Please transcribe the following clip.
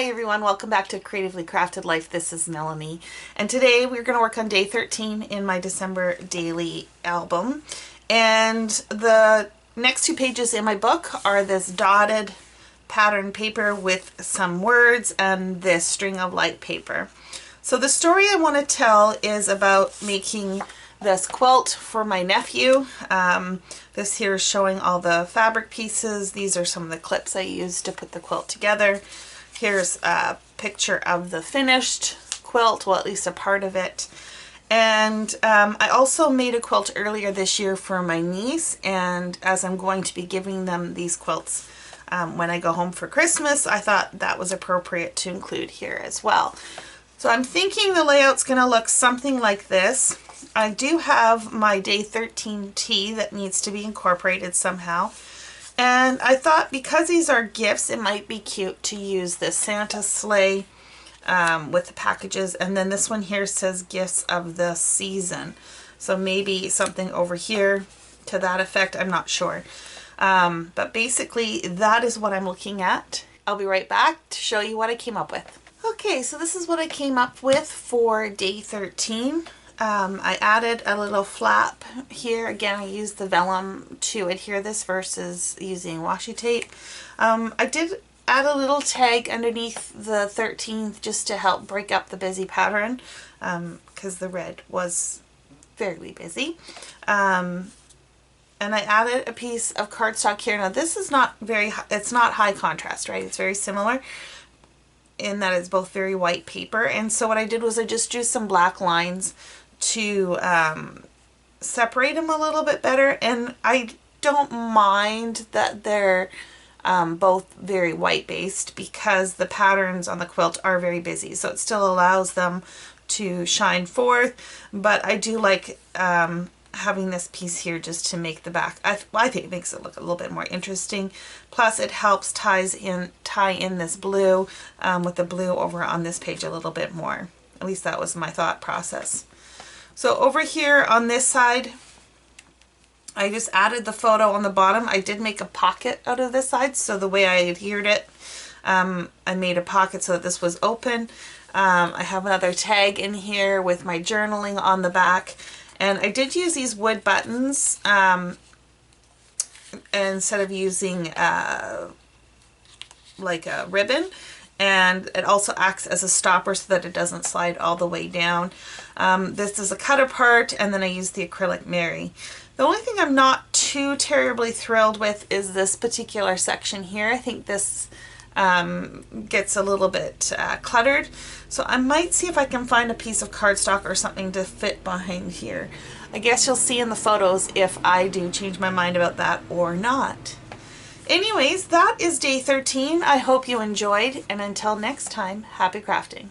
Hi everyone, welcome back to Creatively Crafted Life. This is Melanie, and today we're going to work on day 13 in my December daily album. And the next two pages in my book are this dotted pattern paper with some words and this string of light paper. So the story I want to tell is about making this quilt for my nephew. This here is showing all the fabric pieces. These are some of the clips I used to put the quilt together. Here's a picture of the finished quilt, well, at least a part of it. And I also made a quilt earlier this year for my niece, and as I'm going to be giving them these quilts when I go home for Christmas, I thought that was appropriate to include here as well. So I'm thinking the layout's going to look something like this. I do have my day 13 tee that needs to be incorporated somehow. And I thought because these are gifts, it might be cute to use this Santa sleigh with the packages. And then this one here says gifts of the season. So maybe something over here to that effect. I'm not sure. But basically that is what I'm looking at. I'll be right back to show you what I came up with. Okay, so this is what I came up with for day 13. I added a little flap here. Again, I used the vellum to adhere this versus using washi tape. I did add a little tag underneath the 13th just to help break up the busy pattern because the red was fairly busy. And I added a piece of cardstock here. Now this is not it's not high contrast, right? It's very similar in that it's both very white paper. And so what I did was I just drew some black lines to separate them a little bit better, and I don't mind that they're both very white based because the patterns on the quilt are very busy, so it still allows them to shine forth. But I do like having this piece here just to make the back, I think it makes it look a little bit more interesting. Plus it helps tie in this blue with the blue over on this page a little bit more. At least that was my thought process. So over here on this side, I just added the photo on the bottom. I did make a pocket out of this side, so the way I adhered it, I made a pocket so that this was open. I have another tag in here with my journaling on the back, and I did use these wood buttons instead of using like a ribbon. And it also acts as a stopper so that it doesn't slide all the way down. This is a cut apart, and then I used the acrylic Mary. The only thing I'm not too terribly thrilled with is this particular section here. I think this gets a little bit cluttered. So I might see if I can find a piece of cardstock or something to fit behind here. I guess you'll see in the photos if I do change my mind about that or not. Anyways, that is day 13. I hope you enjoyed, and until next time, happy crafting.